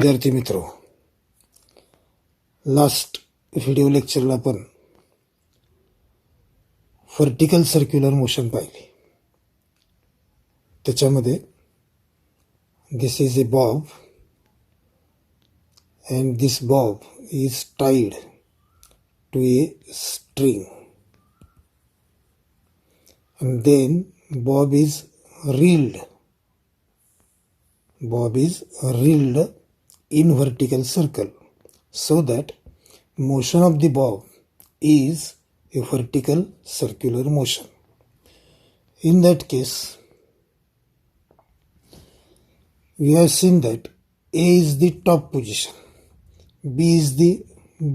विद्यार्थी मित्रो, last video लेक्चरला आपण व्हर्टिकल सर्क्युलर मोशन पाहिली. त्याच्यामध्ये this is a bob and this bob is tied to a string, and then bob is reeled in vertical circle, so that motion of the bob is a vertical circular motion. In that case, we have seen that A is the top position, B is the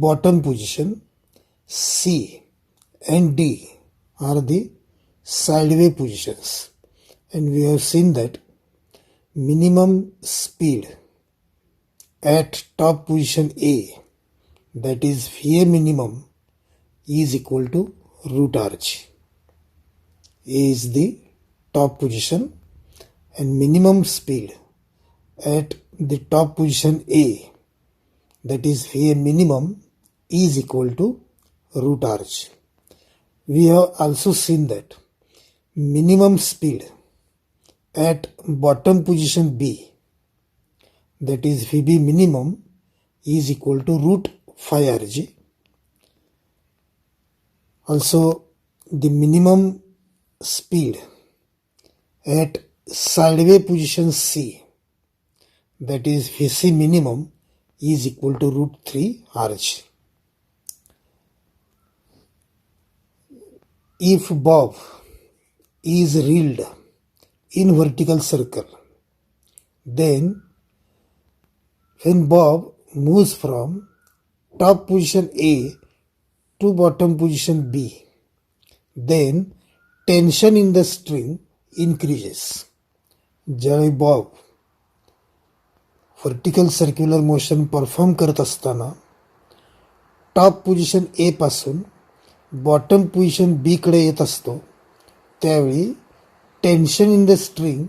bottom position, C and D are the sideway positions, and we have seen that minimum speed at top position A, that is VA minimum, is equal to root RG. A is the top position and minimum speed at the top position A, that is VA minimum, is equal to root RG. We have also seen that minimum speed at bottom position B, that is VB minimum, is equal to root phi RG. Also, the minimum speed at sideway position C, that is VC minimum, is equal to root 3 RG. If bob is reeled in vertical circle, then when bob moves from top position A to bottom position B, then tension in the string increases. ज्यावेळी Bob vertical circular motion perform करत असताना top position ए पासून bottom position बी कडे येत असतो, त्यावेळी tension in the string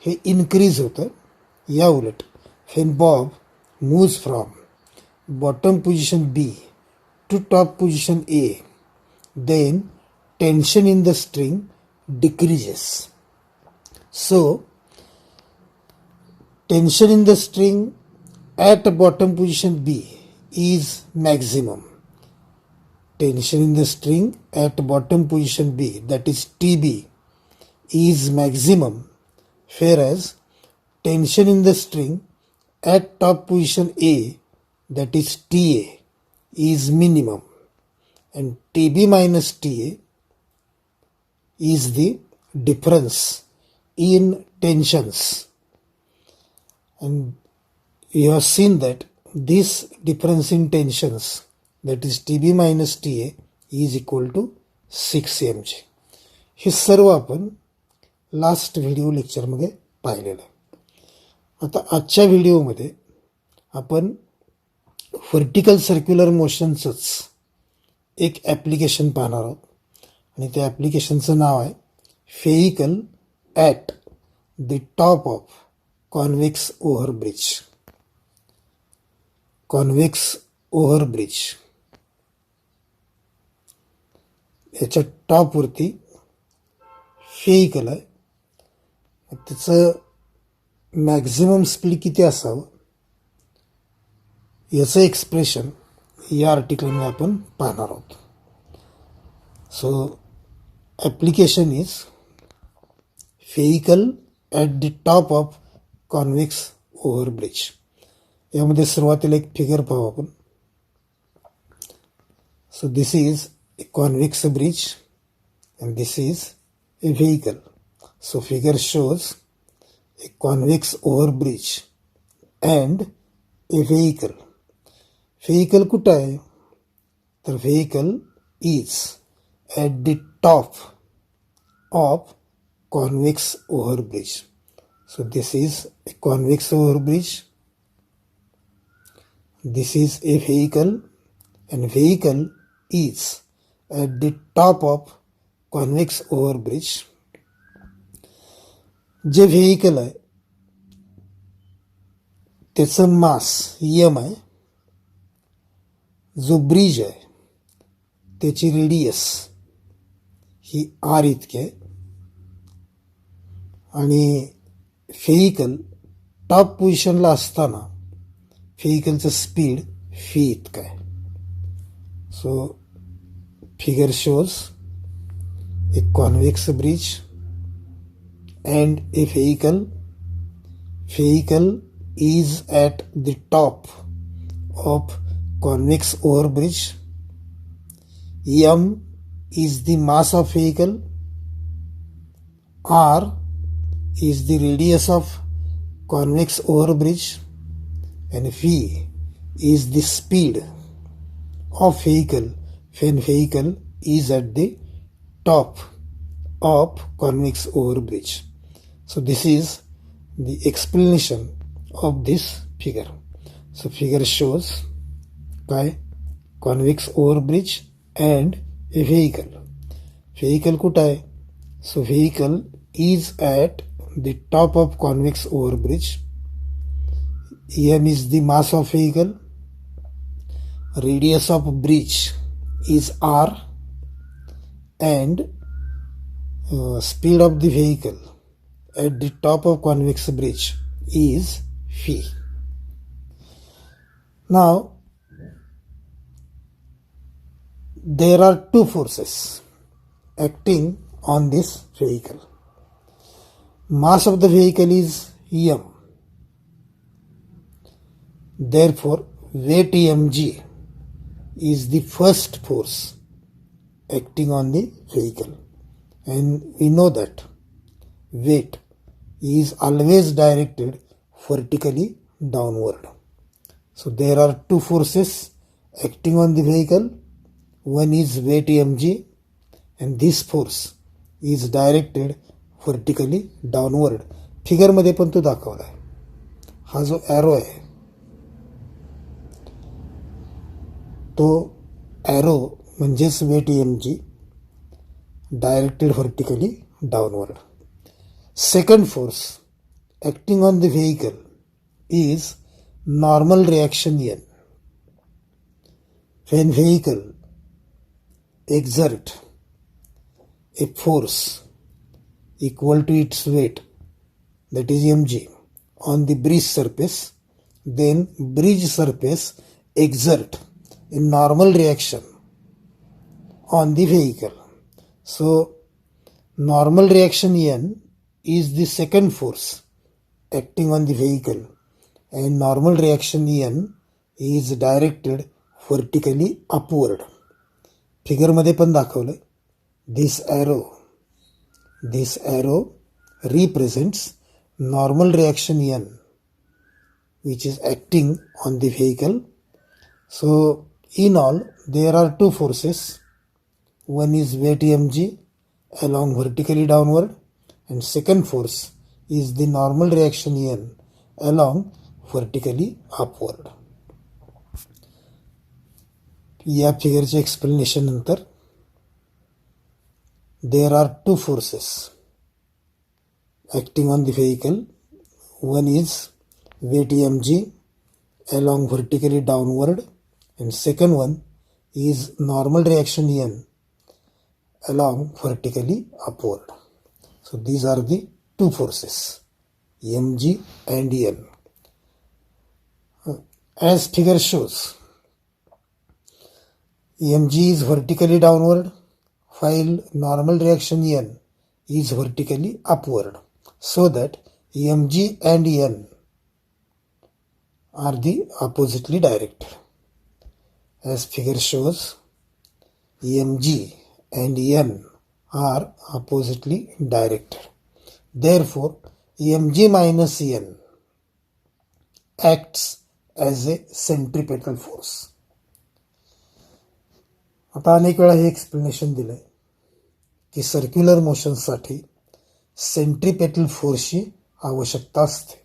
हे increase होतं. या उलट when bob moves from bottom position B to top position A, then tension in the string decreases. So tension in the string at bottom position B is maximum. Tension in the string at bottom position B, that is TB, is maximum, whereas tension in the string at top position A, that is TA, is minimum, and TB minus TA is the difference in tensions. And you have seen that this difference in tensions, that is TB minus TA, is equal to 6 mg. हे सर्व आपण last video लेक्चरमध्ये पाहिलेलं आहे. आता आजच्या व्हिडिओमध्ये आपण व्हर्टिकल सर्क्युलर मोशनचंच एक ॲप्लिकेशन पाहणार आहोत, आणि त्या ॲप्लिकेशनचं नाव आहे vehicle at the top of convex overbridge. Convex overbridge याच्या टॉपवरती व्हेइकल आहे. त्याचं मॅक्झिमम स्पीड किती असावं याचं एक्सप्रेशन या आर्टिकलमध्ये आपण पाहणार आहोत. So application is vehicle at the top of convex overbridge. यामध्ये सुरुवातीला एक फिगर पाहू आपण. So this is A convex bridge and this is A vehicle. So figure shows A convex overbridge and A vehicle. Vehicle कुठं आहे, तर vehicle is at the top of convex overbridge. So this is a convex overbridge, this is a vehicle, and vehicle is at the top of convex overbridge. जे vehicle आहे त्याचं मास M आहे, जो bridge आहे त्याची रेडियस ही R इतकी आहे, आणि व्हेइकल टॉप पोझिशनला असताना व्हेइकलचं स्पीड फी इतकं आहे. So figure shows A convex bridge and a vehicle is at the top of convex overbridge. M is the mass of vehicle, R is the radius of convex overbridge, and V is the speed of vehicle when vehicle is at the top of convex overbridge. So this is the explanation of this figure. So figure shows काय convex overbridge and a vehicle. Vehicle कुठं आहे? So vehicle is at the top of convex overbridge. M is the mass of vehicle. Radius of bridge is R, and speed of the vehicle at the top of convex bridge is v. Now there are two forces acting on this vehicle. Mass of the vehicle is m, therefore weight mg is the first force acting on the vehicle, and we know that weight is always directed vertically downward. So there are two forces acting on the vehicle. One is weight mg, and this force is directed vertically downward. Figure मध्ये पण तो दाखवला आहे. हा जो arrow आहे तो arrow म्हणजेच weight mg directed vertically downward. Second force acting on the vehicle is normal reaction N. When vehicle exert a force equal to its weight, that is mg, on the bridge surface, then bridge surface exert a normal reaction on the vehicle. So normal reaction N is the second force acting on the vehicle, and normal reaction N is directed vertically upward. Figure मध्ये पण दाखवलंय. This arrow represents normal reaction N, which is acting on the vehicle. So in all there are two forces. One is weight mg along vertically downward, and second force is the normal reaction N along vertically upward. या फिगरच्या explanation नंतर there are two forces acting on the vehicle. One is weight mg along vertically downward, and second one is normal reaction N along vertically upward. So these are the two forces, mg and n. As figure shows, mg is vertically downward while normal reaction n is vertically upward, so that mg and n are the oppositely directed. As figure shows, mg and n are oppositely directed. Therefore, mg minus n acts as a centripetal force. आता अनेक वेळा हे explanation दिलंय की circular मोशनसाठी centripetal फोर्सची आवश्यकता असते.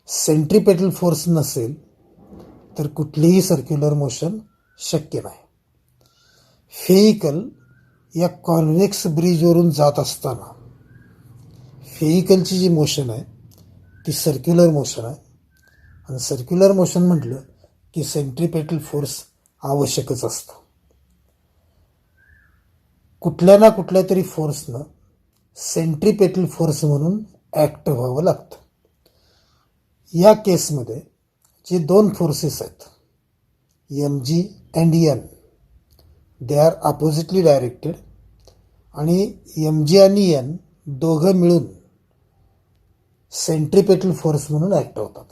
Centripetal force नसेल तर कुठलीही सर्क्युलर मोशन शक्य नाही. व्हेइकल या कॉन्व्हेक्स ब्रिजवरून जात असताना व्हेइकलची जी मोशन आहे ती सर्क्युलर मोशन आहे, आणि सर्क्युलर मोशन म्हटलं की सेंट्रिपेटल फोर्स आवश्यकच असतो. कुठल्या ना कुठल्या तरी फोर्सनं सेंट्रिपेटल फोर्स म्हणून ॲक्ट व्हावं लागतं. या केसमध्ये जे दोन फोर्सेस आहेत mg and n, they are oppositely directed आणि mg आणि n दोघं मिळून सेंट्रिपेटल फोर्स म्हणून ॲक्ट होतात.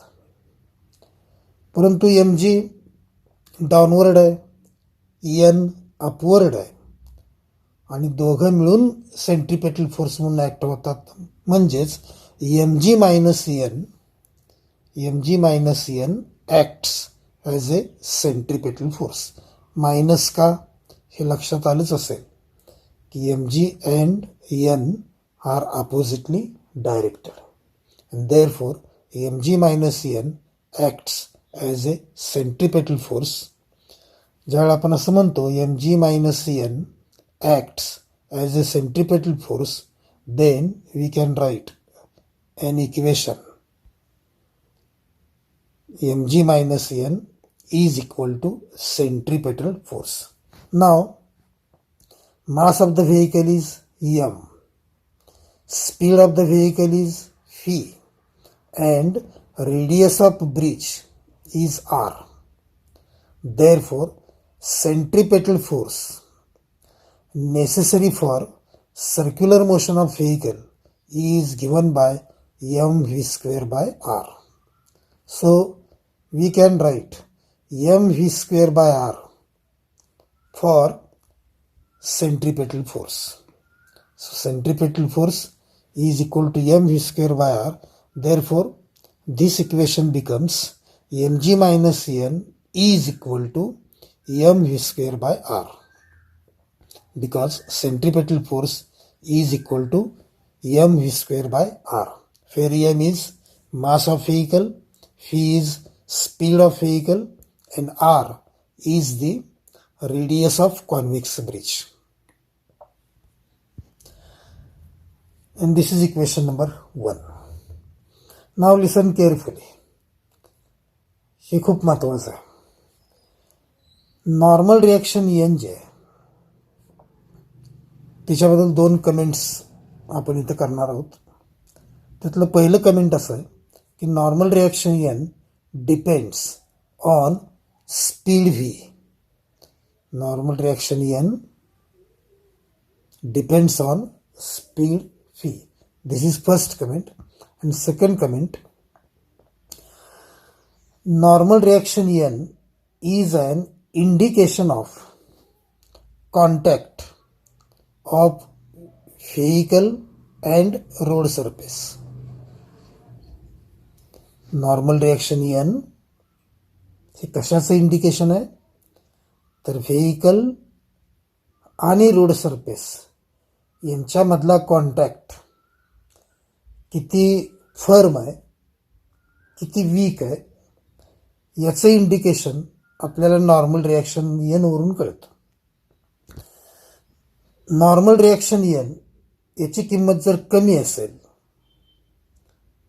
परंतु mg डाऊनवर्ड आहे, n अपवर्ड आहे आणि दोघं मिळून सेंट्रिपेटल फोर्स म्हणून ॲक्ट होतात. म्हणजेच mg minus n acts as a centripetal force. Minus का हे लक्षात आलंच असेल की mg and n are oppositely directed and therefore mg minus n acts as a centripetal force. ज्यावेळेला आपण असं म्हणतो mg minus n acts as a centripetal force, then we can write an equation mg minus n is equal to centripetal force. Now mass of the vehicle is m, speed of the vehicle is v, and radius of bridge is r. Therefore, centripetal force necessary for circular motion of vehicle is given by mv square by r. So, we can write mv square by r for centripetal force. So, centripetal force is equal to mv square by r. Therefore, this equation becomes mg minus n is equal to mv square by r, because centripetal force is equal to mv square by r, where m is mass of vehicle, v is speed of vehicle, and r is the radius of convex bridge. And this is equation number 1. Now listen carefully. हे खूप महत्वाचं आहे. Normal reaction n जे आहे त्याच्याबद्दल 2 comments आपण इथं करणार आहोत. त्यातलं पहिलं कमेंट असं आहे की normal reaction n depends on speed v. Normal reaction n depends on speed v. This is first comment. And second comment, normal reaction n is an indication of contact of vehicle and road surface. Normal reaction n हे कशाचं indication आहे तर vehicle आणि road surface यांच्यामधला contact किती firm आहे, किती weak आहे, याचं इंडिकेशन आपल्याला नॉर्मल रिॲक्शन n वरून कळतं. नॉर्मल रिॲक्शन n याची किंमत जर कमी असेल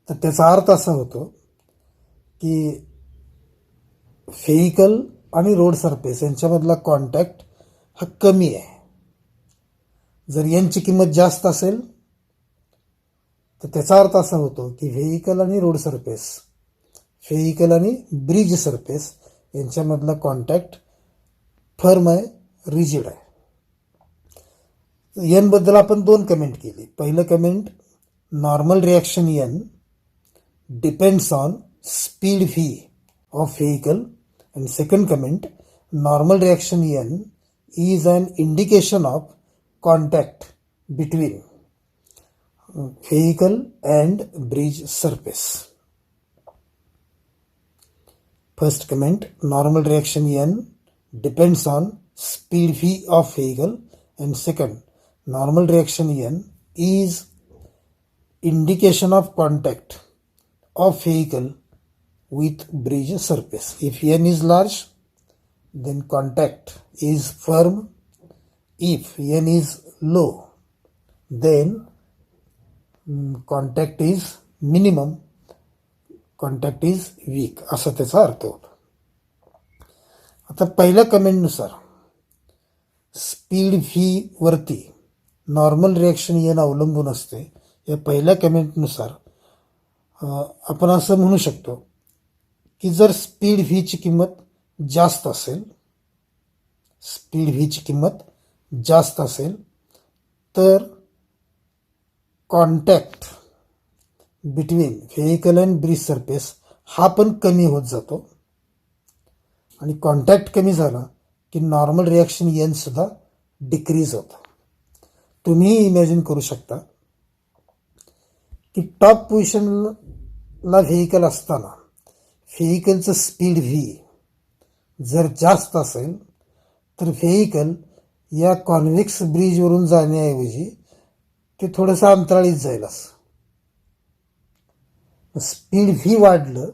तर त्याचा अर्थ असा होतो की व्हेकल आणि रोड सरफेस यांच्यामधला कॉन्टॅक्ट हा कमी आहे. जर n ची किंमत जास्त असेल तर त्याचा अर्थ असा होतो की व्हेकल आणि रोड सरफेस, व्हेकल आणि ब्रिज सरफेस यांच्यामधला कॉन्टॅक्ट फर्म आहे, रिजिड आहे. n बद्दल आपण 2 कमेंट केली. पहिलं comment, normal reaction n depends on speed v of vehicle. And second comment, normal reaction n is an indication of contact between vehicle and bridge surface. First comment, normal reaction n depends on speed v of vehicle. And second, normal reaction n is indication of contact of vehicle with bridge surface. If n is large, then contact is firm. If n is low, then contact is minimum. Contact is weak असा त्याचा अर्थ होतो. आता पहिल्या कमेंटनुसार speed V वरती normal reaction N अवलंबून असते. या पहिल्या कमेंटनुसार आपण असं म्हणू शकतो की जर स्पीड व्हीची किंमत जास्त असेल, स्पीड व्हीची किंमत जास्त असेल तर contact between vehicle and bridge surface हा पण कमी होत जातो. आणि कॉन्टॅक्ट कमी झाला की नॉर्मल रिॲक्शन एन सुद्धा डिक्रीज होतं. तुम्ही इमॅजिन करू शकता की टॉप पोझिशनला व्हेकल असताना व्हेकलचं स्पीड व्ही जर जास्त असेल तर व्हेकल या कॉन्व्हेक्स ब्रिजवरून जाण्याऐवजी ते थोडंसं अंतराळीत जाईल. असं स्पीड व्ही वाढलं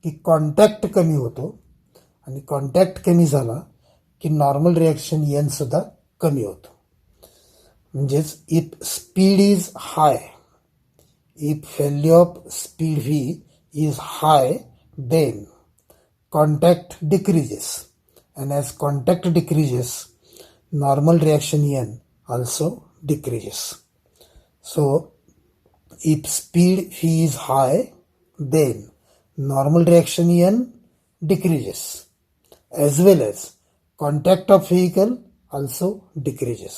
की कॉन्टॅक्ट कमी होतो आणि कॉन्टॅक्ट कमी झाला की नॉर्मल रिॲक्शन एन सुद्धा कमी होतो. म्हणजेच if speed is hi, if value of speed V is hi, then contact decreases, and as contact decreases normal reaction n also decreases. So if speed v is high, then normal reaction n decreases, as well as contact of vehicle also decreases.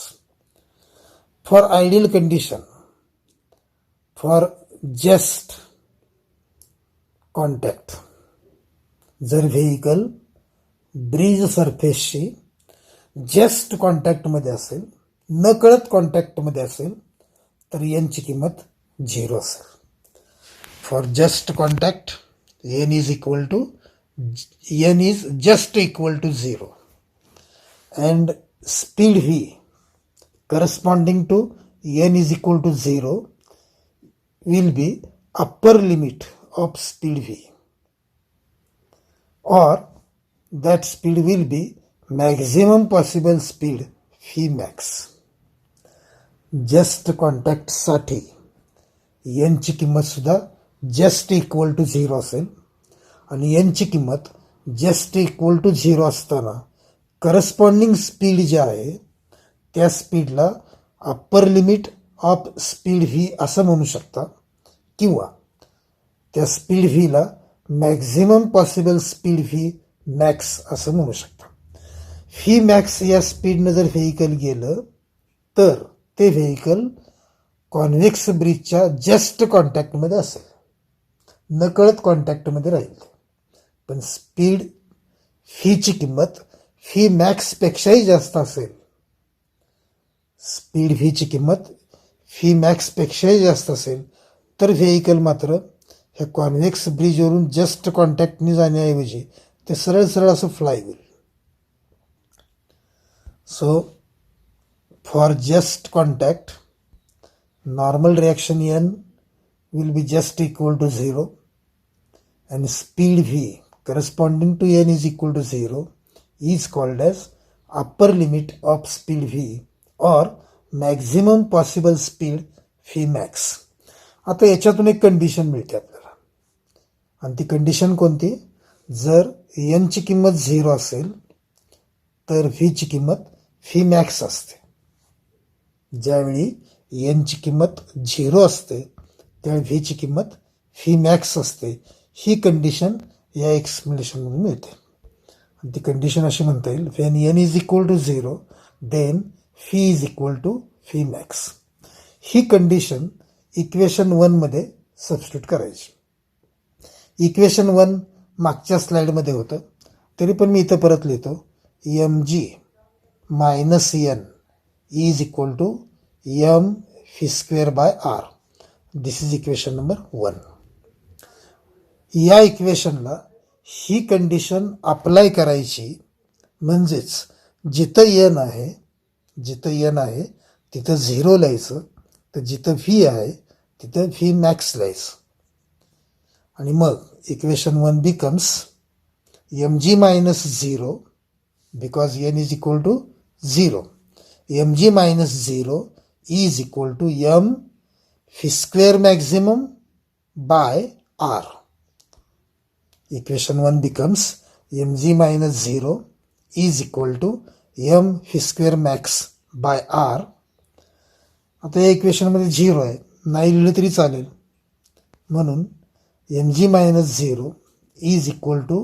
For ideal condition, for just contact, जर vehicle bridge सरफेसशी just कॉन्टॅक्टमध्ये असेल, नकळत कॉन्टॅक्टमध्ये असेल तर एनची किंमत 0 असेल. For just contact N is just equal to 0 and speed V corresponding to N is equal to 0 will be upper limit of speed v, or that speed will be maximum possible speed v max. Just contact साठी n ची किंमत सुद्धा just equal to 0 असेल आणि n ची किंमत just equal to 0 असताना corresponding speed जे आहे त्या स्पीडला upper limit of speed V असं म्हणू शकता, किंवा त्या स्पीड व्हीला maximum possible speed V max असं म्हणू शकता. व्ही मॅक्स या स्पीडनं जर व्हेकल गेलं तर ते व्हेकल कॉन्व्हेक्स ब्रिजच्या जस्ट कॉन्टॅक्टमध्ये असेल, नकळत कॉन्टॅक्टमध्ये राहील. पण स्पीड व्हीची किंमत व्ही मॅक्सपेक्षाही जास्त असेल, स्पीड व्हीची किंमत व्ही मॅक्सपेक्षाही जास्त असेल तर व्हेकल मात्र ह्या कॉन्व्हेक्स ब्रिजवरून जस्ट कॉन्टॅक्टने जाण्याऐवजी ते सरळ सरळ असं फ्लाय होईल. So for just contact normal reaction N will be just equal to 0 and speed V corresponding to N is equal to 0 is called as upper limit of speed V or maximum possible speed V max. आता याच्यातून एक condition मिळते आपल्याला, आणि ती condition कोणती? जर एनची किंमत 0 असेल तर व्हीची किंमत व्ही मॅक्स असते. ज्यावेळी एनची किंमत 0 असते त्यावेळी व्हीची किंमत व्ही मॅक्स असते. ही कंडिशन या एक्सप्लेनेशनमधून मिळते. आणि ती कंडिशन अशी म्हणता येईल, when N is equal to 0 then V is equal to V max. ही कंडिशन इक्वेशन 1 मध्ये सबस्टिट्यूट करायची. इक्वेशन 1 मागच्या स्लाइडमध्ये होतं, तरी पण मी इथं परत लिहितो. M G minus N is equal to M V square by R. This is equation number 1. या इक्वेशनला ही कंडिशन अप्लाय करायची, म्हणजेच जिथं एन आहे तिथं 0 लिहायचं, तर जिथं व्ही आहे तिथं व्ही मॅक्स लिहायचं. आणि मग equation 1 becomes M G minus 0 because N is equal to 0. M G minus 0 is equal to M V square maximum by R. Equation 1 becomes mg minus 0 is equal to m v square max by r. आता या इक्वेशनमध्ये 0 आहे, नाही लिहिलं तरी चालेल, म्हणून mg minus 0 is equal to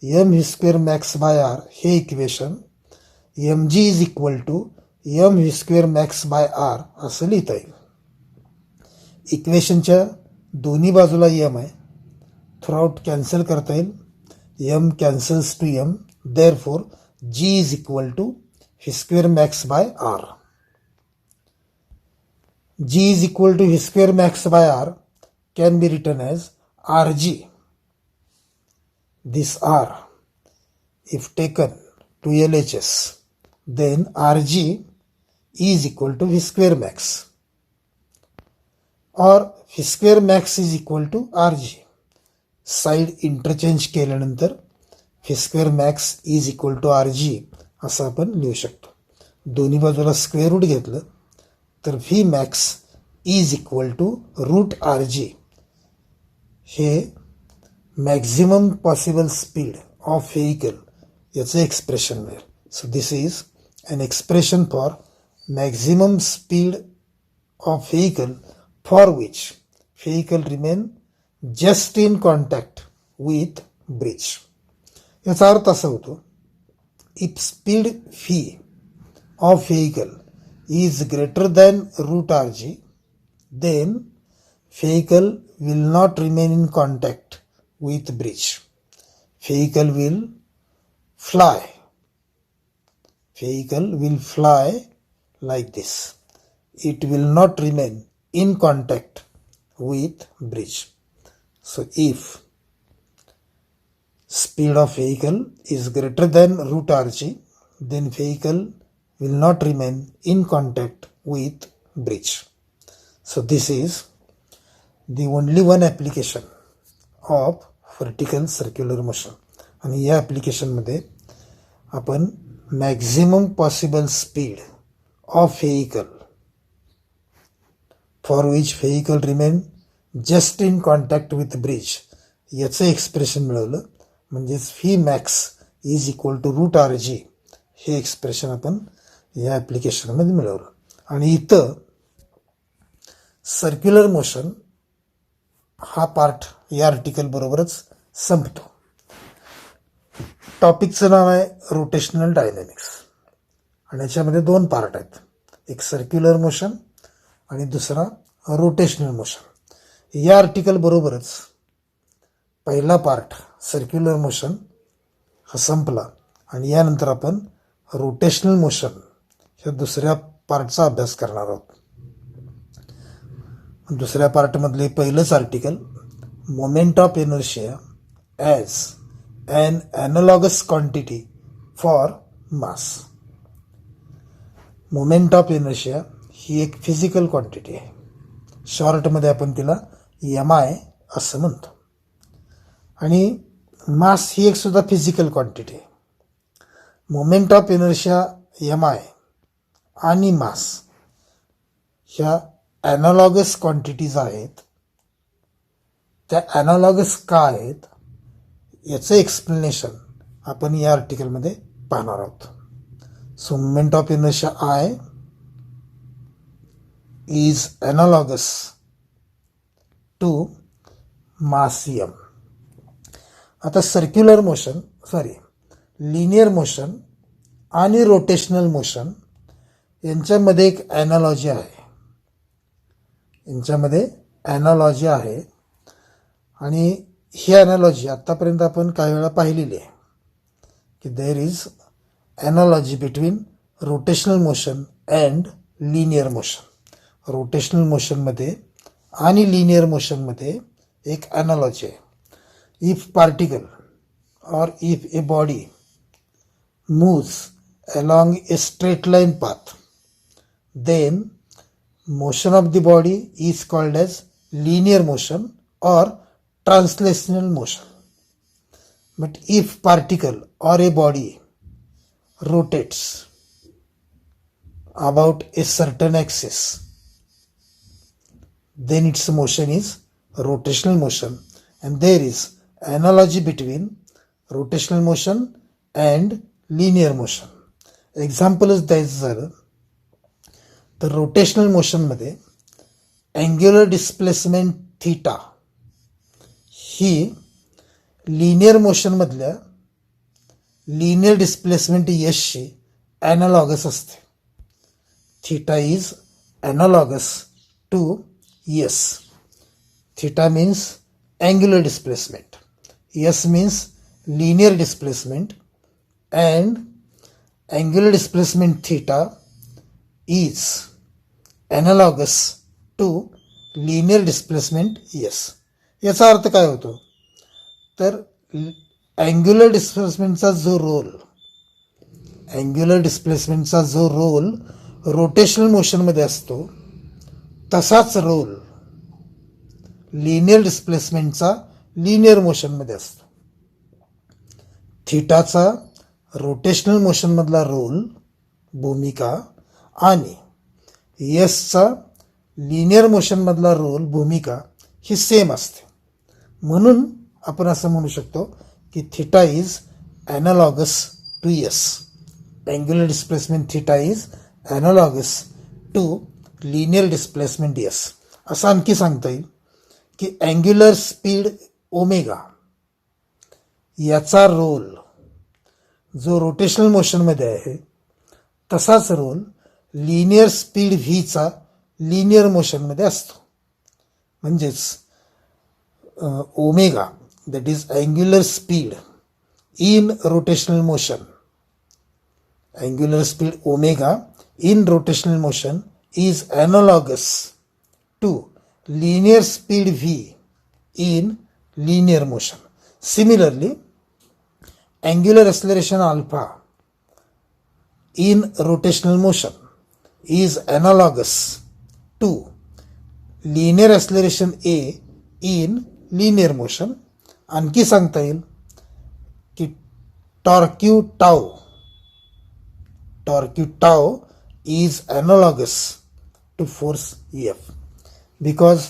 m v square max by r हे equation mg is equal to m v square max by r असं लिहिता येईल. इक्वेशनच्या दोन्ही बाजूला m आहे, थ्रूआउट कॅन्सल करता येईल, m cancels to m, therefore g is equal to v square max by r. g is equal to v square max by r can be written as rg. This r, if taken to LHS, then rg is equal to v square max, or v square max is equal to rg. Side interchange केल्यानंतर v square max is equal to rg असं आपण लिहू शकतो. दोन्ही बाजूला square route घेतलं तर v max is equal to root rg हे maximum possible speed of vehicle याचं एक्सप्रेशन मिळेल. So this is an expression for maximum speed of vehicle for which vehicle remain just in contact with bridge. याचा अर्थ असा होतो, if speed v of vehicle is greater than root rg, then vehicle will not remain in contact with bridge. Vehicle will fly. Vehicle will fly like this. It will not remain in contact with bridge. So if speed of vehicle is greater than root rg, then vehicle will not remain in contact with bridge. So this is the only one application of vertical circular motion. आणि या ॲप्लिकेशनमध्ये आपण maximum possible speed of vehicle for which vehicle remain just in contact with bridge याचं expression मिळवलं. म्हणजेच V max is equal to root R G हे expression आपण या ॲप्लिकेशनमध्ये मिळवलं. आणि इथं सर्क्युलर मोशन हा पार्ट या आर्टिकल बरोबरच संपतो. टॉपिकचं नाव आहे रोटेशनल डायनॅमिक्स आणि याच्यामध्ये दोन पार्ट आहेत, एक सर्क्युलर मोशन आणि दुसरा रोटेशनल मोशन. या आर्टिकल बरोबरच पहिला पार्ट सर्क्युलर मोशन हा संपला आणि यानंतर आपण रोटेशनल मोशन ह्या दुसऱ्या पार्टचा अभ्यास करणार आहोत. दुसऱ्या पार्टमधले पहिलंच article moment of inertia as an analogous quantity for mass. Moment of inertia ही एक फिजिकल क्वांटिटी आहे, शॉर्टमध्ये आपण तिला MI असं म्हणतो. आणि मास ही एक सुद्धा फिजिकल क्वांटिटी आहे. मोमेंट ऑफ इनर्शिया MI आणि मास ह्या ॲनालॉगस क्वांटिटीज आहेत. त्या ॲनालॉगस का आहेत याचं एक्सप्लेनेशन आपण या आर्टिकलमध्ये पाहणार आहोत. So moment of inertia I is analogous to mass m. आता सर्क्युलर मोशन लिनियर मोशन आणि रोटेशनल मोशन यांच्यामध्ये एक ॲनालॉजी आहे. आणि ही ॲनालॉजी आत्तापर्यंत आपण काही वेळा पाहिलेली आहे की there is analogy between rotational motion and linear motion. Rotational मोशनमध्ये आणि लिनियर मोशनमध्ये एक ॲनालॉजी आहे. If particle or if a body moves along a straight line path, then motion of the body is called as linear motion or translational motion. But if particle or a body rotates about a certain axis, then its motion is rotational motion and there is analogy between rotational motion and linear motion. एक्झाम्पलच द्यायचं झालं तर rotational मोशनमध्ये angular displacement theta ही linear मोशनमधल्या linear displacement यशशी analogous असते. Theta is analogous to S. Theta means angular displacement, S means linear displacement, and angular displacement theta is analogous to linear displacement S. याचा अर्थ काय होतो तर अँग्युलर डिस्प्लेसमेंटचा जो रोल रोटेशनल मोशनमध्ये असतो तसाच रोल लिनियर डिस्प्लेसमेंटचा लिनियर मोशनमध्ये असतो. थीटाचा रोटेशनल मोशनमधला रोल भूमिका आणि यसचा लिनियर मोशनमधला रोल भूमिका ही सेम असते. म्हणून आपण असं म्हणू शकतो की theta is analogous to S. Angular displacement theta is analogous to linear displacement S. असं आणखी सांगता येईल की अँग्युलर स्पीड ओमेगा याचा रोल जो रोटेशनल मोशनमध्ये आहे तसाच रोल लिनियर स्पीड व्हीचा लिनियर मोशनमध्ये असतो. म्हणजेच omega that is angular speed in rotational motion. Angular speed omega in rotational motion is analogous to linear speed v in linear motion. Similarly, angular acceleration alpha in rotational motion is analogous to linear acceleration a in linear motion. आणखी सांगता येईल की टॉर्क्यू tau is analogous to force F. Because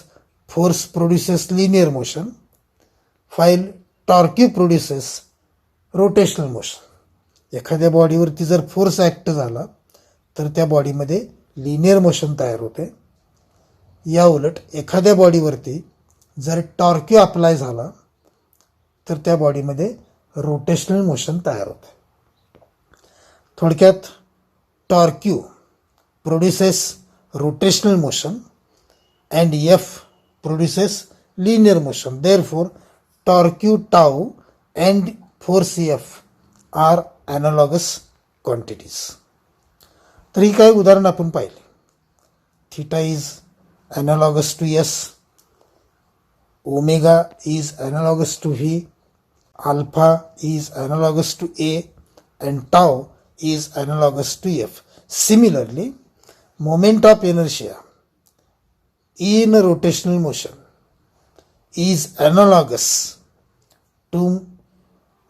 force produces linear motion while torque produces rotational motion. एखाद्या बॉडीवरती जर force act झाला तर त्या बॉडीमध्ये लिनियर मोशन तयार होते. या उलट एखाद्या बॉडीवरती जर टॉर्क्यू अप्लाय झाला तर त्या बॉडीमध्ये रोटेशनल मोशन तयार होते. थोडक्यात torque produces rotational motion and F produces linear motion. Therefore, torque tau and force F are analogous quantities. तर ही काही उदाहरण आपण पाहिले. Theta is analogous to S, omega is analogous to V, alpha is analogous to A, and tau is analogous to F. Similarly, moment of inertia in rotational motion is analogous to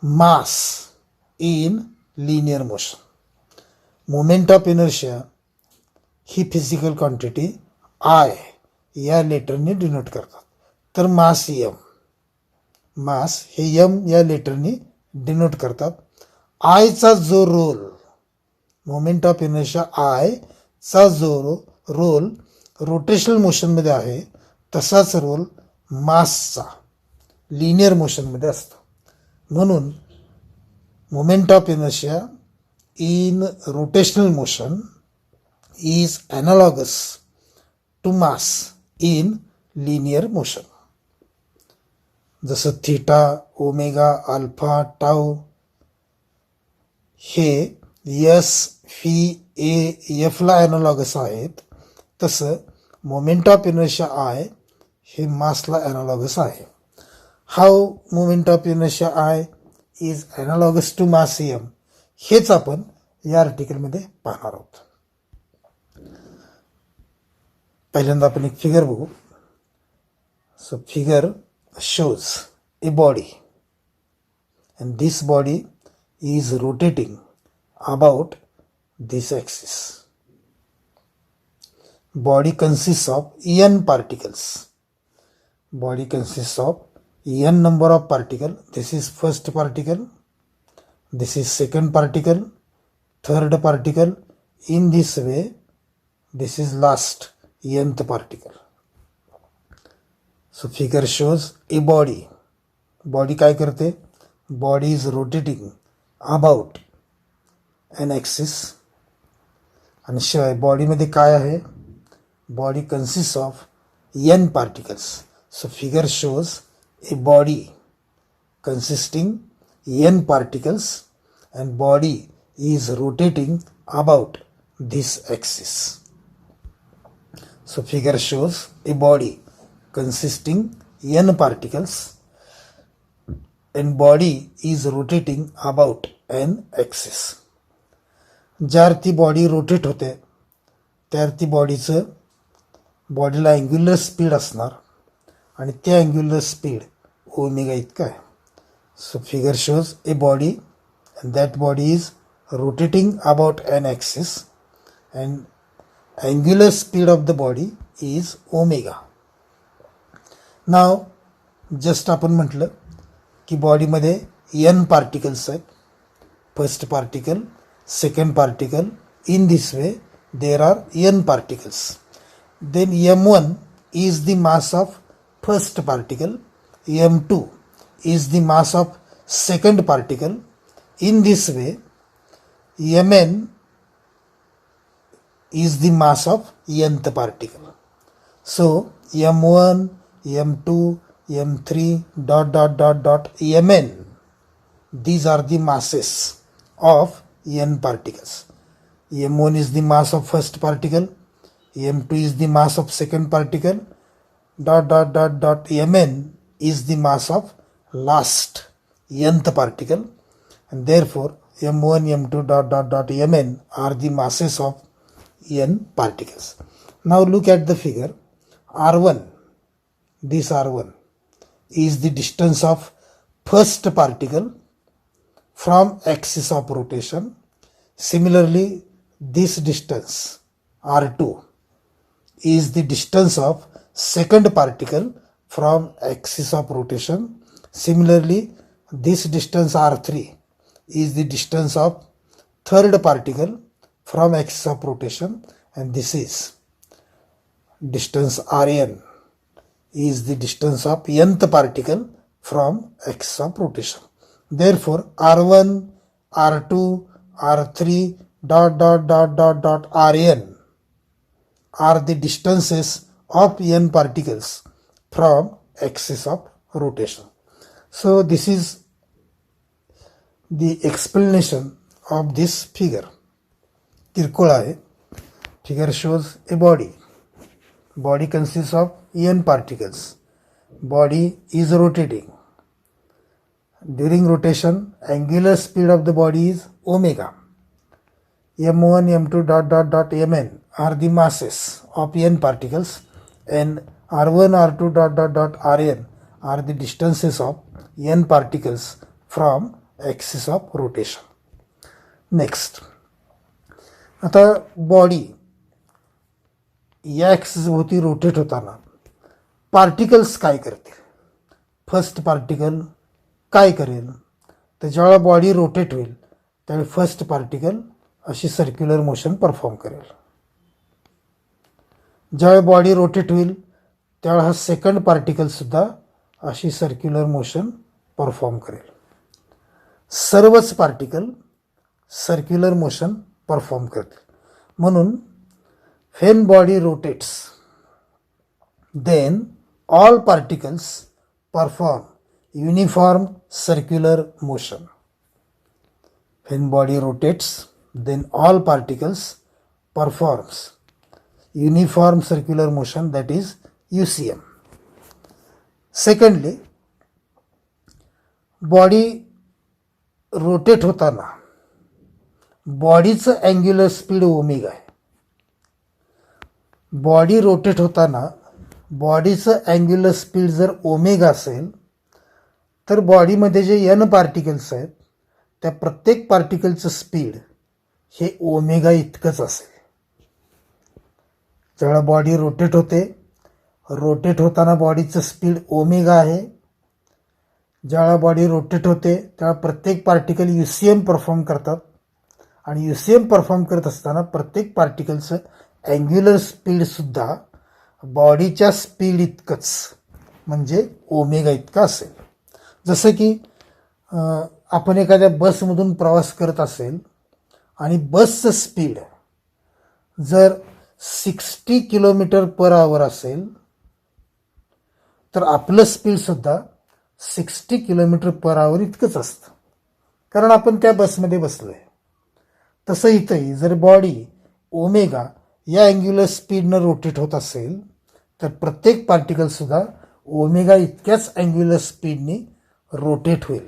mass in linear motion. Moment of inertia he physical quantity I या लेटरने denote करतात. तर मास हे M या लेटरने denote करतात. आयचा जो role moment of inertia चा जो रोल रोटेशनल मोशनमध्ये आहे तसाच रोल मासचा लिनियर मोशनमध्ये असतो. म्हणून moment of inertia in rotational motion is analogous to mass in linear motion. जसं थीटा, ओमेगा, अल्फा, टाऊ हे यस, फी, एफला ॲनालॉगस आहेत तसं मोमेंट ऑफ इनर्शिया हे मासला ॲनालॉगस आहे. How moment of inertia is analogous to mass M हेच आपण या आर्टिकलमध्ये पाहणार आहोत. पहिल्यांदा आपण एक फिगर बघू. So figure shows a body and this body is rotating about this axis. Body consists of n particles. Body consists of n number of particle. This is first particle, this is second particle, third particle. In this way, this is last nth particle. So figure shows a body. Body काय करते? Body is rotating about an axis. आणि शिवाय बॉडीमध्ये काय आहे? Body consists of n particles. So figure shows a body consisting n particles and body is rotating about this axis. So figure shows a body consisting n particles and body is rotating about an axis. ज्यावर ती body rotate होते त्यावर ती बॉडीला angular speed असणार आणि त्या angular speed omega इतका आहे. So figure shows a body and that body is rotating about an axis and angular speed of the body is omega. Now just आपण म्हटलं की बॉडीमध्ये n पार्टिकल्स आहेत. First particle, second particle. In this way there are n particles. Then m1 is the mass of first particle, m2 is the mass of second particle. In this way mn is the mass of nth particle. So m1, m2, m3 dot mn, these are the masses of n particles. m1 is the mass of first particle, m2 is the mass of second particle, dot mn is the mass of last nth particle, and therefore m1, m2 dot mn are the masses of n particles. Now look at the figure. r1, this r1 is the distance of first particle from axis of rotation. Similarly, this distance r2 is the distance of second particle from axis of rotation. Similarly, this distance r3 is the distance of third particle from axis of rotation, and this is distance rn is the distance of nth particle from axis of rotation. Therefore r1, r2, r3 dot rn are the distances of n particles from axis of rotation. So this is the explanation of this figure. किरकोळ आहे. Figure shows a body. Body consists of n particles. Body is rotating. During rotation, angular speed of the body is omega. m1, m2 dot mn are the masses of n particles, and r1, r2 dot rn are the distances of n particles from axis of rotation. Next, आता body या axis भोवती rotate होताना particles काय करतील? First particle काय करेल? तर ज्यावेळेला बॉडी रोटेट होईल त्यावेळी फर्स्ट पार्टिकल अशी सर्क्युलर मोशन परफॉर्म करेल. ज्यावेळी बॉडी रोटेट होईल त्यावेळेला हा सेकंड पार्टिकलसुद्धा अशी सर्क्युलर मोशन परफॉर्म करेल. सर्वच पार्टिकल सर्क्युलर मोशन परफॉर्म करतील. म्हणून when body rotates, then all particles perform uniform circular motion. When body rotates, then all particles performs uniform circular motion, that is UCM. Secondly, body rotate होताना बॉडीचं angular speed omega आहे. Body rotate होताना बॉडीचं angular speed जर omega असेल तर बॉडीमध्ये जे n पार्टिकल्स आहेत त्या प्रत्येक पार्टिकलचं स्पीड हे ओमेगा इतकंच असेल. ज्यावेळेला बॉडी रोटेट होते, रोटेट होताना बॉडीचं स्पीड ओमेगा आहे ज्यावेळा बॉडी रोटेट होते त्यावेळा प्रत्येक पार्टिकल UCM परफॉर्म करतात आणि UCM परफॉर्म करत असताना प्रत्येक पार्टिकलचं अँग्युलर स्पीडसुद्धा बॉडीच्या स्पीड इतकंच म्हणजे ओमेगा इतका असेल. जसं की आपण एखाद्या बसमधून प्रवास करत असेल आणि बसचं स्पीड जर 60 किलोमीटर पर आवर असेल तर आपलं स्पीडसुद्धा 60 किलोमीटर पर आवर इतकंच असतं, कारण आपण त्या बसमध्ये बसलो आहे. तसं इथंही जर बॉडी ओमेगा या अँग्युलर स्पीडनं रोटेट होत असेल तर प्रत्येक पार्टिकलसुद्धा ओमेगा इतक्याच अँग्युलर स्पीडने रोटेट होईल.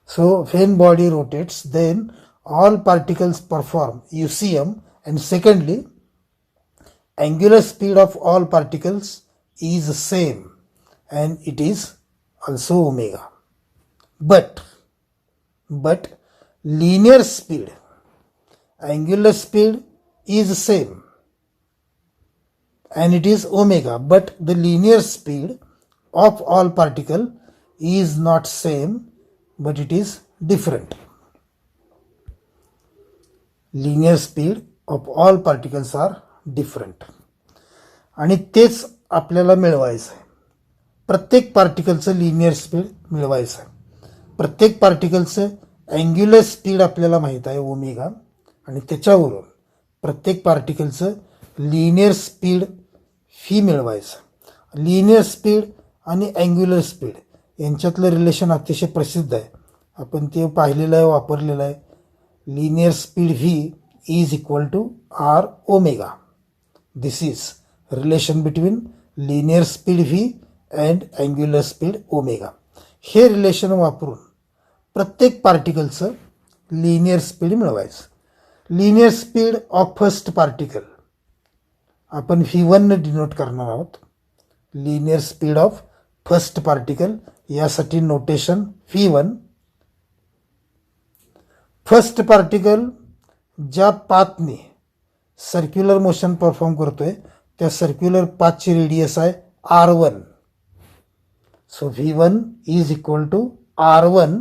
So when body rotates then all particles perform UCM, and secondly angular speed of all particles is same and it is also omega. But linear speed, angular speed is same and it is omega, but the linear speed of all particle is not same but it is different. Linear speed of all particles are different. आणि तेच आपल्याला मिळवायचं आहे. प्रत्येक पार्टिकलचं linear speed मिळवायचं आहे. प्रत्येक पार्टिकलचं angular speed आपल्याला माहीत आहे ओमेगा, आणि त्याच्यावरून प्रत्येक पार्टिकलचं लिनियर स्पीड फी मिळवायचं. लिनियर स्पीड आणि अँग्युलर स्पीड यांच्यातलं रिलेशन अतिशय प्रसिद्ध आहे. आपण ते पाहिलेलं आहे, वापरलेलं आहे. linear speed V is equal to R omega. This is relation between linear speed V and angular speed omega. हे रिलेशन वापरून प्रत्येक पार्टिकलचं लिनियर स्पीड मिळवायचं. Linear speed of first particle आपण V1 ने डिनोट करणार आहोत. Linear speed of first particle यासाठी notation V1. First particle ज्या पाथने सर्क्युलर मोशन परफॉर्म करतोय त्या सर्क्युलर पाथची रेडियस आहे R1. So V1 is equal to R1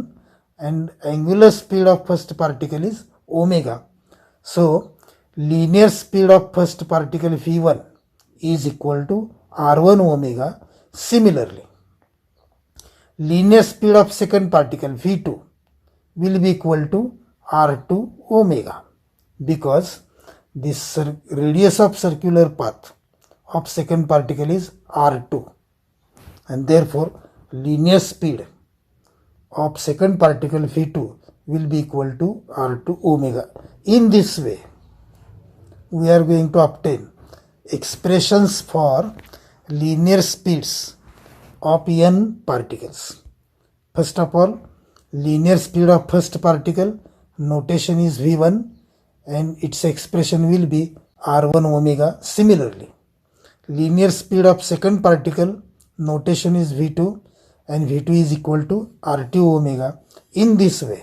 and angular speed of first particle is omega. So linear speed of first particle V1 is equal to R1 omega. Similarly linear speed of second particle V2 will be equal to R2 omega, because this radius of circular path of second particle is R2, and therefore linear speed of second particle V2 will be equal to R2 omega. In this way we are going to obtain expressions for linear speeds of n particles. First of all, linear speed of first particle notation is V1 and its expression will be R1 omega. Similarly, linear speed of second particle notation is V2 and V2 is equal to R2 omega. In this way,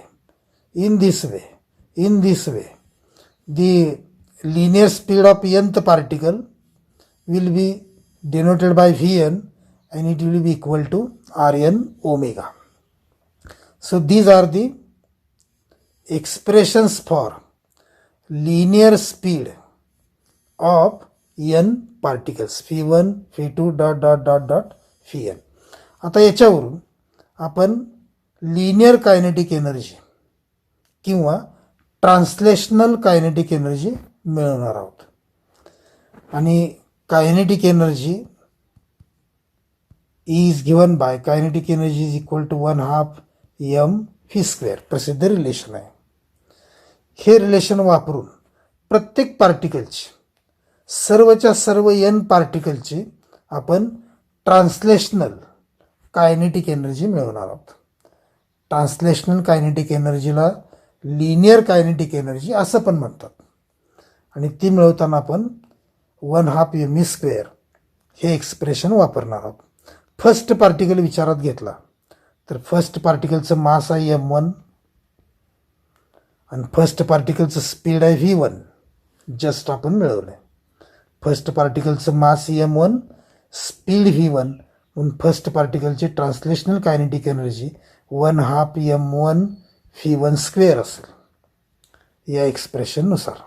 the linear speed of nth particle will be denoted by Vn and it will be equal to Rn omega. So these are the expressions for linear speed of n particles V1, V2 Vn. आता याच्यावरून आपण linear kinetic energy किंवा translational kinetic energy मिळवणार आहोत. आणि kinetic energy is given by kinetic energy is equal to 1/2 mv². प्रसिद्ध relation आहे. हे रिलेशन वापरून प्रत्येक पार्टिकलची सर्वच्या सर्व n पार्टिकलची आपण ट्रान्सलेशनल कायनेटिक एनर्जी मिळवणार आहोत. ट्रान्सलेशनल कायनेटिक एनर्जीला लिनियर कायनेटिक एनर्जी असं पण म्हणतात. आणि ती मिळवताना आपण 1/2 mv² हे एक्सप्रेशन वापरणार आहोत. फर्स्ट पार्टिकल विचारात घेतला तर फर्स्ट पार्टिकलचं मास आहे m1 आणि फर्स्ट पार्टिकलचं स्पीड आहे v1. जस्ट आपण मिळवलं. फर्स्ट पार्टिकलचं मास m1, स्पीड v1, म्हणून फर्स्ट पार्टिकलची translational kinetic energy 1/2 m1 v1 square असेल या एक्सप्रेशननुसार.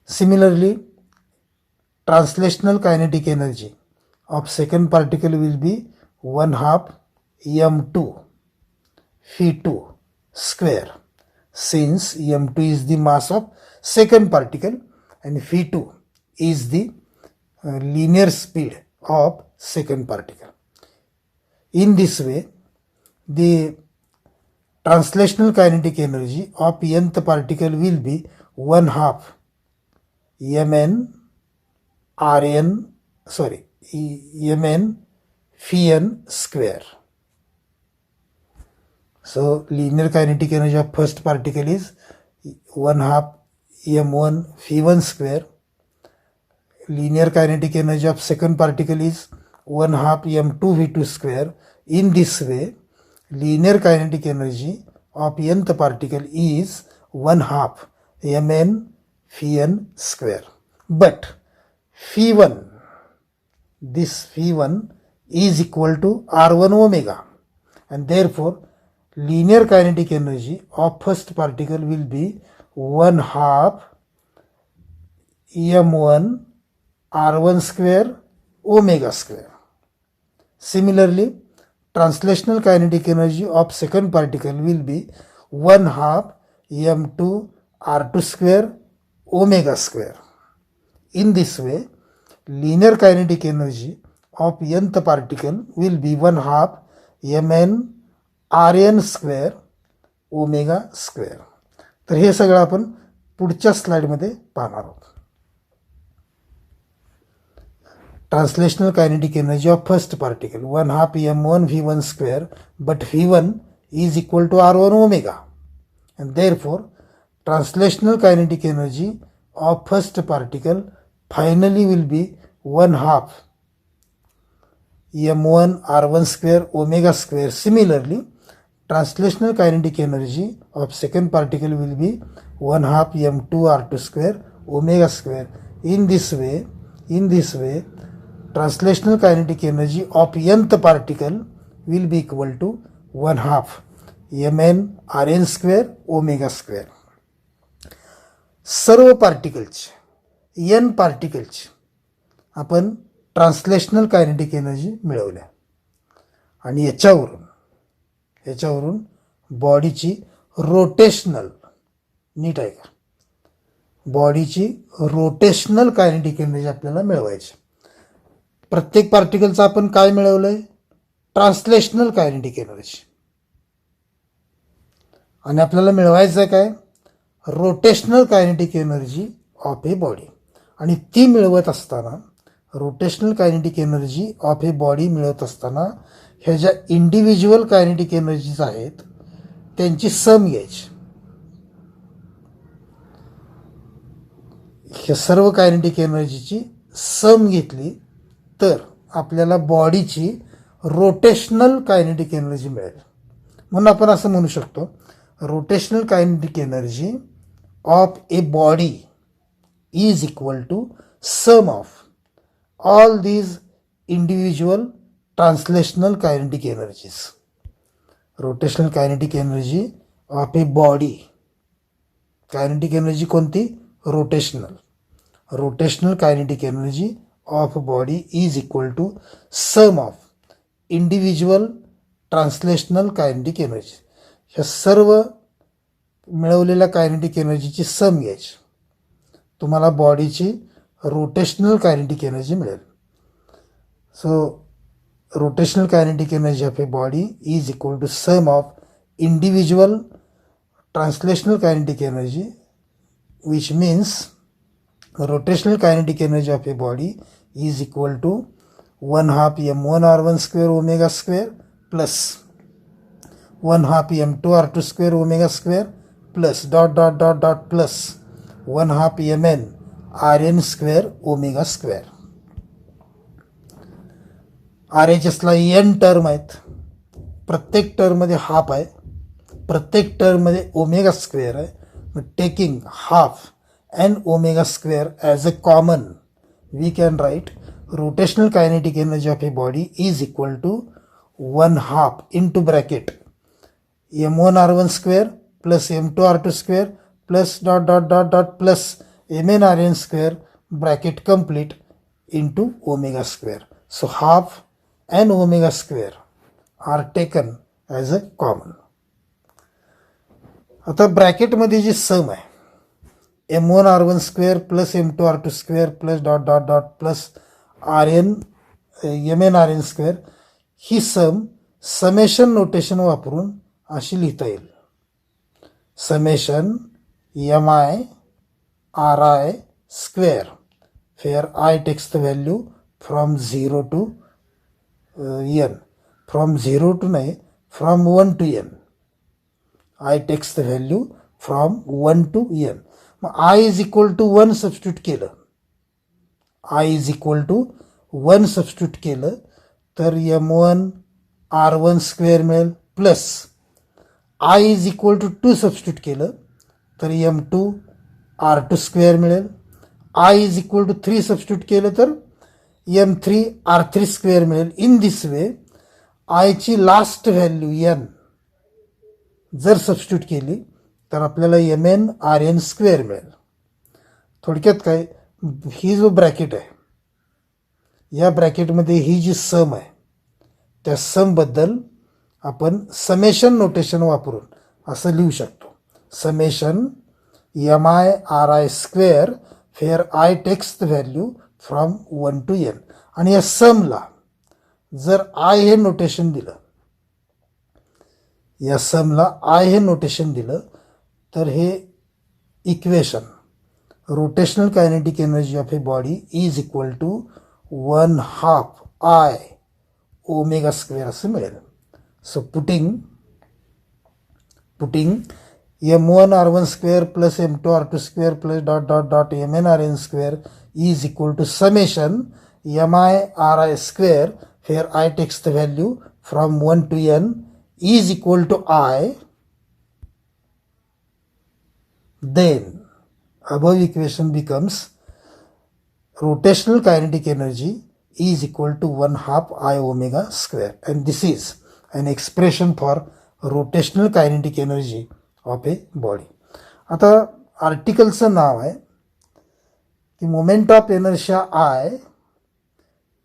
Similarly translational kinetic energy of second particle will be 1/2 m2 v2 square, since m2 is the mass of second particle and v2 is the linear speed of second particle. In this way, the translational kinetic energy of nth particle will be 1/2 mn mn pn square. So linear kinetic energy of first particle is 1/2 m1 v1 square. Linear kinetic energy of second particle is 1/2 m2 v2 square. In this way, linear kinetic energy of nth particle is 1/2 mn pn square. But phi1, this phi1 is equal to r1 omega, and therefore linear kinetic energy of first particle will be 1/2 m1 r1 square omega square. Similarly, translational kinetic energy of second particle will be 1/2 m2 r2 square omega square. In this way, linear kinetic energy of nth particle will be 1/2 mn rn square omega square. तर हे सगळं आपण पुढच्या स्लाइडमध्ये पाहणार आहोत. Translational kinetic energy of first particle 1/2 m1 v1 square, but v1 is equal to r1 omega, and therefore translational kinetic energy of first particle finally will be 1/2 m1 r1 square omega square. Similarly, translational kinetic energy of second particle will be 1/2 m2 r2 square omega square. In this way, translational kinetic energy of nth particle will be equal to 1/2 mn rn square omega square. सर्व पार्टिकलचे n पार्टिकलची आपण translational kinetic energy मिळवल्या आणि याच्यावरून बॉडीची rotational, नीट आहे का, बॉडीची rotational kinetic energy आपल्याला मिळवायची. प्रत्येक पार्टिकलचं आपण काय मिळवलंय? Translational kinetic energy. आणि आपल्याला मिळवायचं आहे काय? Rotational kinetic energy of a body. आणि ती मिळवत असताना, rotational kinetic energy of a body मिळवत असताना ह्या ज्या इंडिव्हिज्युअल कायनेटिक एनर्जीज आहेत त्यांची सम घ्यायची. ह्या सर्व कायनेटिक एनर्जीची सम घेतली तर आपल्याला बॉडीची रोटेशनल कायनेटिक एनर्जी मिळेल. म्हणून आपण असं म्हणू शकतो, rotational kinetic energy of a body is equal to sum of all these individual translational kinetic energies. Rotational kinetic energy of a body, kinetic energy कोणती? Rotational. Rotational kinetic energy of a body is equal to sum of individual translational kinetic energy. ह्या सर्व मिळवलेल्या kinetic एनर्जीची सम घ्यायची, तुम्हाला बॉडीची rotational kinetic energy मिळेल. So rotational kinetic energy of a body is equal to sum of individual translational kinetic energy, which means rotational kinetic energy of a body is equal to 1/2 m1 r1 square omega square plus 1/2 m2 r2 square omega square plus plus 1/2 mn rn square omega square. RHSला n term आहेत, प्रत्येक टर्ममध्ये half आहे, प्रत्येक टर्ममध्ये omega square आहे. मग taking half n omega square as a common, we can write rotational kinetic energy of a body is equal to 1 half into bracket m1 r1 square plus m2 r2 square plus dot dot dot dot plus mn rn square bracket complete into omega square. So half and omega square are taken as a common. आता ब्रॅकेटमध्ये जी सम आहे m1 r1 square plus m2 r2 square plus dot dot dot plus rn mn rn square, ही sum summation notation वापरून अशी लिहिता येईल. समेशन mi ri square where I takes the value from 0 to n, from 0 to नाही, from 1 to n. I takes the value from 1 to n. मग I is equal to 1 substitute केलं, I is equal to 1 substitute केलं तर m1 r1 square मिळेल plus I is equal to 2 substitute केलं तर m2 r2 square मिळेल. I is equal to 3 substitute केलं तर m3 r3 स्क्वेअर मिळेल. इन दिस वे I ची लास्ट व्हॅल्यू n जर सबस्टिट्यूट केली तर आपल्याला mn rn स्क्वेअर मिळेल. थोडक्यात काय, ही जो ब्रॅकेट आहे या ब्रॅकेटमध्ये ही जी सम आहे त्या समबद्दल आपण समेशन नोटेशन वापरून असं लिहू शकतो. Summation mi ri square where I takes the value from 1 to n. आणि या समला जर I हे नोटेशन दिलं, या समला I हे नोटेशन दिलं तर हे equation rotational kinetic energy of a body is equal to 1 half I omega square असं मिळेल. So putting m1 r1 square plus m2 r2 square plus dot dot dot mn rn square is equal to summation mi ri square where I takes the value from 1 to n is equal to I. Then above equation becomes rotational kinetic energy is equal to 1 half I omega square, and this is an expression for rotational kinetic energy of a body. आता आर्टिकलचं नाव आहे की moment of inertia I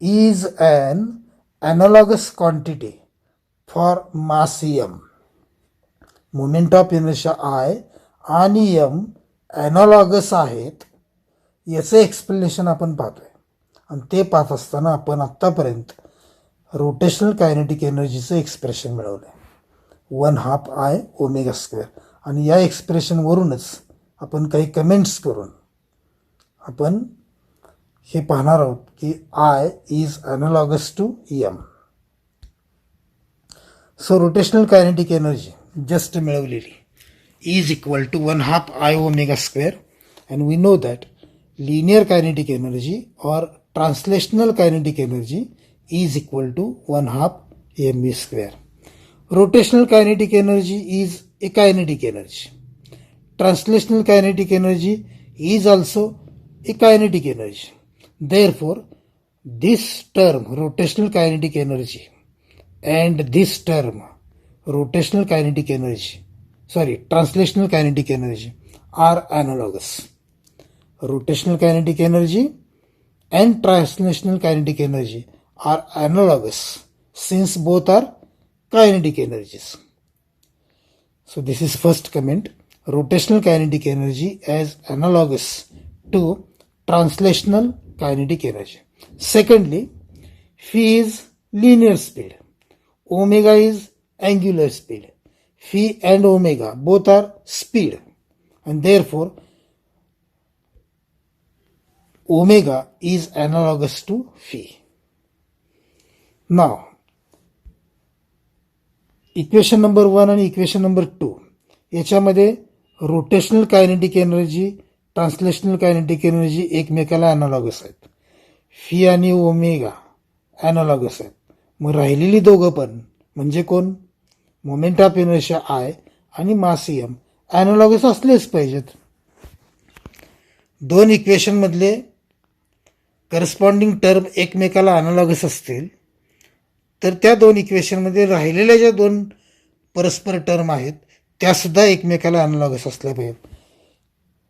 is an analogous quantity for mass m. Moment of inertia I आणि m analogous आहेत याचं explanation आपण पाहतोय. आणि ते पाहत असताना आपण आत्तापर्यंत रोटेशनल कायनेटिक एनर्जीचं एक्सप्रेशन मिळवलं आहे 1 half I ओमेगा स्क्वेअर. आणि या एक्सप्रेशनवरूनच आपण काही कमेंट्स करून आपण हे पाहणार आहोत की I is analogous to m. So rotational kinetic energy just मिळवलेली is equal to 1 half I omega square. And we know that linear kinetic energy or translational kinetic energy is equal to 1 half mv square. Rotational kinetic energy is a kinetic energy. Translational kinetic energy is also a kinetic energy. Therefore, this term rotational kinetic energy and this term translational kinetic energy are analogous. Rotational kinetic energy and translational kinetic energy are analogous since both are kinetic energies. So this is first comment. Rotational kinetic energy as analogous to translational kinetic energy. Secondly, phi is linear speed, omega is angular speed. Phi and omega both are speed, and therefore omega is analogous to phi. Now equation number 1 आणि equation number 2 याच्यामध्ये rotational kinetic energy translational kinetic energy एकमेकाला ॲनालॉगस आहेत. Fee आणि omega ॲनालॉगस आहेत. मग राहिलेली दोघं पण म्हणजे कोण, मोमेंट ऑफ इनर्शिया I आणि मास m ॲनालॉगस असलेच पाहिजेत. दोन इक्वेशनमधले करस्पॉन्डिंग टर्म एकमेकाला ॲनालॉगस असतील तर त्या दोन इक्वेशनमध्ये राहिलेल्या ज्या दोन परस्पर टर्म आहेत त्यासुद्धा एकमेकाला ॲनालॉगस असल्या पाहिजेत.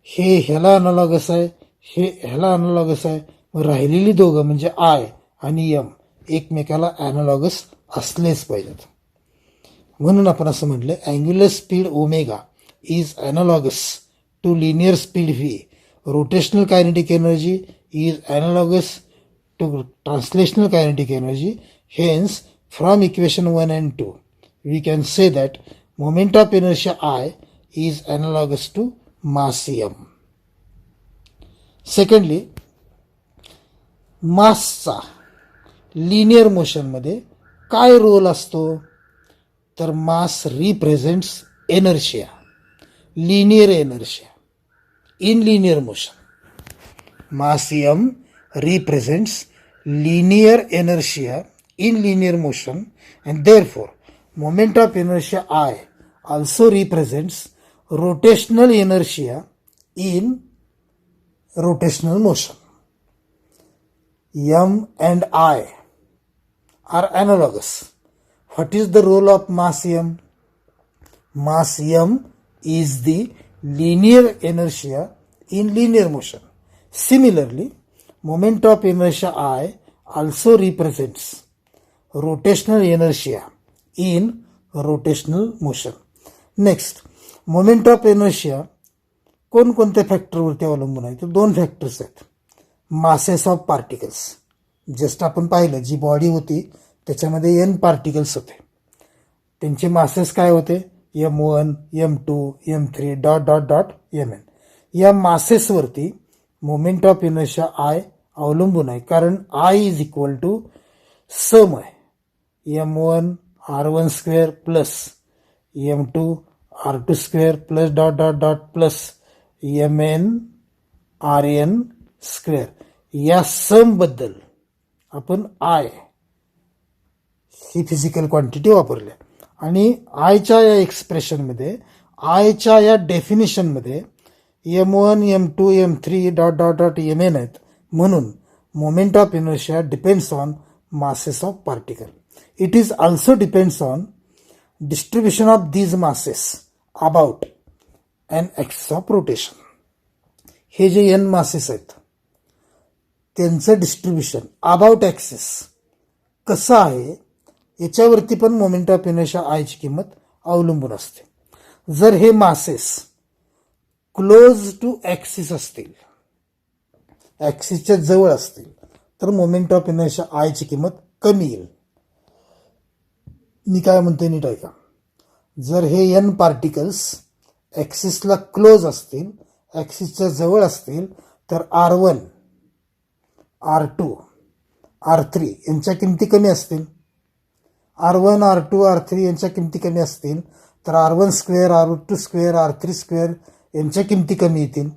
हे ह्याला ॲनालॉगस आहे, हे ह्याला ॲनालॉगस आहे, मग राहिलेली दोघं म्हणजे आय आणि एम एकमेकाला ॲनालॉगस असलेच पाहिजेत. म्हणून आपण असं म्हटलं angular speed omega is analogous to linear speed V. Rotational kinetic energy is analogous to translational kinetic energy. Hence, from equation 1 and 2, we can say that moment of inertia I is analogous to mass m. Secondly, मासचा linear मोशनमध्ये काय role असतो? तर mass represents inertia, linear inertia in linear motion. Mass m represents linear inertia in linear motion, and therefore moment of inertia I also represents rotational inertia in rotational motion. M and I are analogous. What is the role of mass m? Mass m is the linear inertia in linear motion. Similarly, moment of inertia I also represents rotational inertia in rotational motion. Next, moment of inertia कोणकोणत्या फॅक्टरवरती अवलंबून आहे? तर दोन factors आहेत. Masses of particles, just आपण पाहिलं जी body होती त्याच्यामध्ये n पार्टिकल्स होते, त्यांचे मासेस काय होते? m1, m2, m3 dot dot dot mn. या मासेसवरती मोमेंट ऑफ इनर्शिया I अवलंबून आहे, कारण I इज इक्वल टू सम आहे m1 r1 square plus m2 r2 square plus dot dot dot plus mn rn square. या सम बद्दल आपण I ही फिजिकल क्वांटिटी वापरली आणि आयच्या या एक्सप्रेशनमध्ये, आयच्या या डेफिनेशनमध्ये m1, m2, m3 dot dot dot mn आहेत. म्हणून moment of inertia depends on masses of particle. It is also depends on distribution of these masses about an axis of rotation. हे जे n masses आहेत त्यांचं distribution about axis कसं आहे याच्यावरती पण मोमेंट ऑफ इनर्शिया आयची किंमत अवलंबून असते. जर हे मासेस क्लोज टू ॲक्सिस असतील, ॲक्सिसच्या जवळ असतील, तर मोमेंट ऑफ इनर्शिया आयची किंमत कमी येईल. मी काय म्हणते नीट ऐका. जर हे n पार्टिकल्स ॲक्सिसला क्लोज असतील, ॲक्सिसच्या जवळ असतील, तर r1, r2, r3 यांच्या किमती कमी असतील. r1, r2, r3 यांच्या किमती कमी असतील तर r1 square, r2 square, r3 square यांच्या किमती कमी येतील.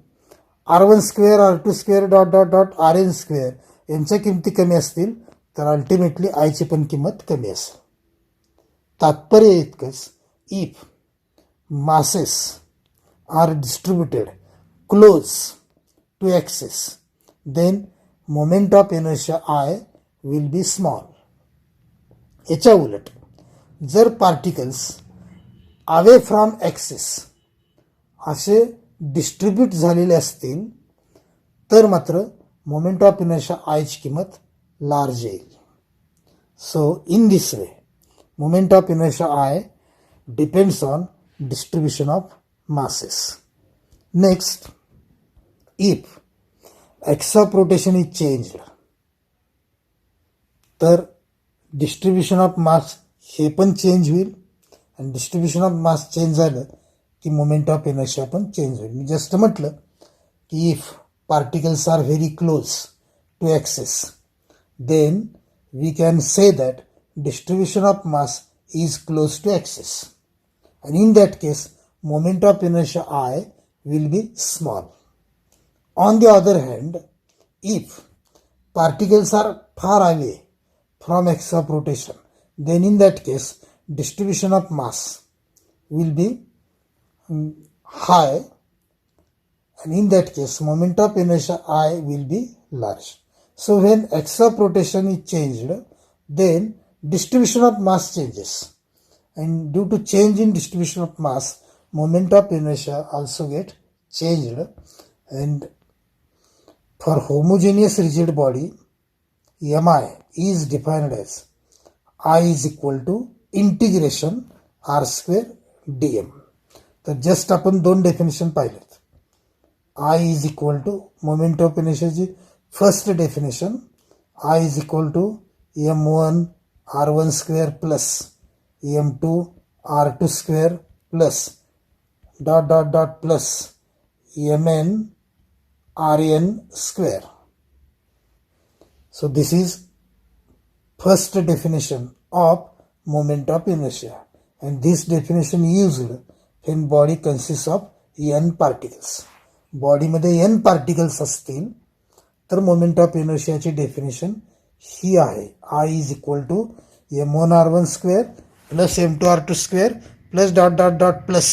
r1 square, r2 square dot dot dot rn square यांच्या किमती कमी असतील तर अल्टिमेटली आयची पण किंमत कमी असेल. तात्पर्य इतकंच, if masses are distributed close to axis then moment of inertia I will be small. याच्या उलट जर पार्टिकल्स अवे फ्रॉम ॲक्सिस असे डिस्ट्रीब्यूट झालेले असतील तर मात्र मोमेंट ऑफ इनर्शिया आयची किंमत लार्ज येईल. So in this way moment of inertia I depends on distribution of masses. Next, if axis of rotation is changed, तर डिस्ट्रीब्युशन ऑफ मास हे पण चेंज होईल आणि डिस्ट्रीब्युशन ऑफ मास चेंज झालं की मोमेंट ऑफ इनर्शिया पण change होईल. मी just म्हटलं की if particles are very close to axis, then we can say that distribution of mass is close to axis, and in that case moment of inertia I will be small. On the other hand, if particles are far away from axis of rotation, then in that case distribution of mass will be high, and in that case moment of inertia I will be large. So when axis of rotation is changed, then distribution of mass changes, and due to change in distribution of mass, moment of inertia also get changed. And for homogeneous rigid body, Mi is defined as I is equal to integration r square dm. तर just आपण दोन definition पाहिलेत. I is equal to moment of इनर्शियाची first definition, I is equal to m1 r1 square plus m2 r2 square plus dot dot dot plus mn rn square. So this is first definition of moment of inertia, and this definition used when body consists of n particles. Body मध्ये n particles असतील तर moment of इनर्शियाची definition ही आहे. I is equal to m1 r1 square plus m2 r2 square plus dot dot dot plus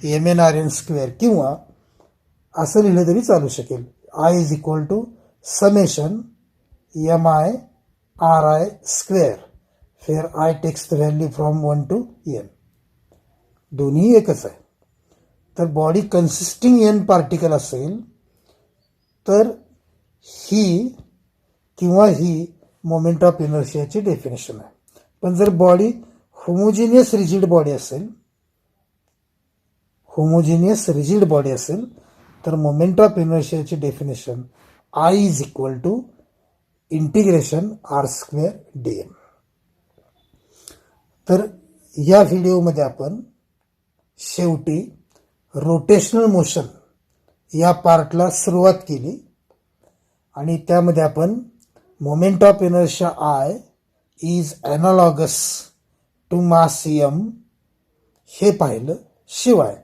mn rn square, किंवा असं लिहिलं तरी चालू शकेल. I is equal to summation mi ri square, where I takes the value from 1 to n. दोन्ही एकच आहे. तर बॉडी कन्सिस्टिंग n पार्टिकल असेल तर ही किंवा ही मोमेंट ऑफ इनर्शियाची डेफिनेशन आहे. पण जर बॉडी होमोजिनियस रिजिड बॉडी असेल तर मोमेंट ऑफ इनर्शियाची definition I is equal to integration R square dm. तर या व्हिडिओमध्ये आपण शेवटी रोटेशनल मोशन या पार्टला सुरुवात केली आणि त्यामध्ये आपण moment of inertia I is analogous to mass m हे पाहिलं. शिवाय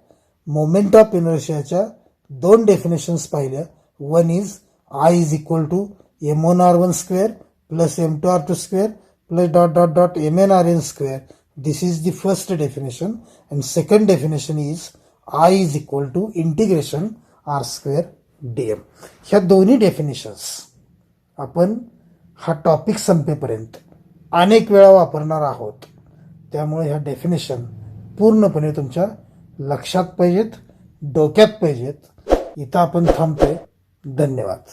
मोमेंट ऑफ इनर्शियाच्या दोन डेफिनेशन्स पाहिल्या. One is I is equal to m1 r1 square plus m2 r2 square plus dot dot dot mn rn square. This is the first definition. And second definition is I is equal to integration R square dm. ह्या दोन्ही definitions आपण हा topic संपेपर्यंत अनेक वेळा वापरणार आहोत. त्यामुळे ह्या डेफिनेशन पूर्णपणे तुमच्या लक्षात पाहिजेत, डोक्यात पाहिजेत. इथं आपण थांबतोय. धन्यवाद.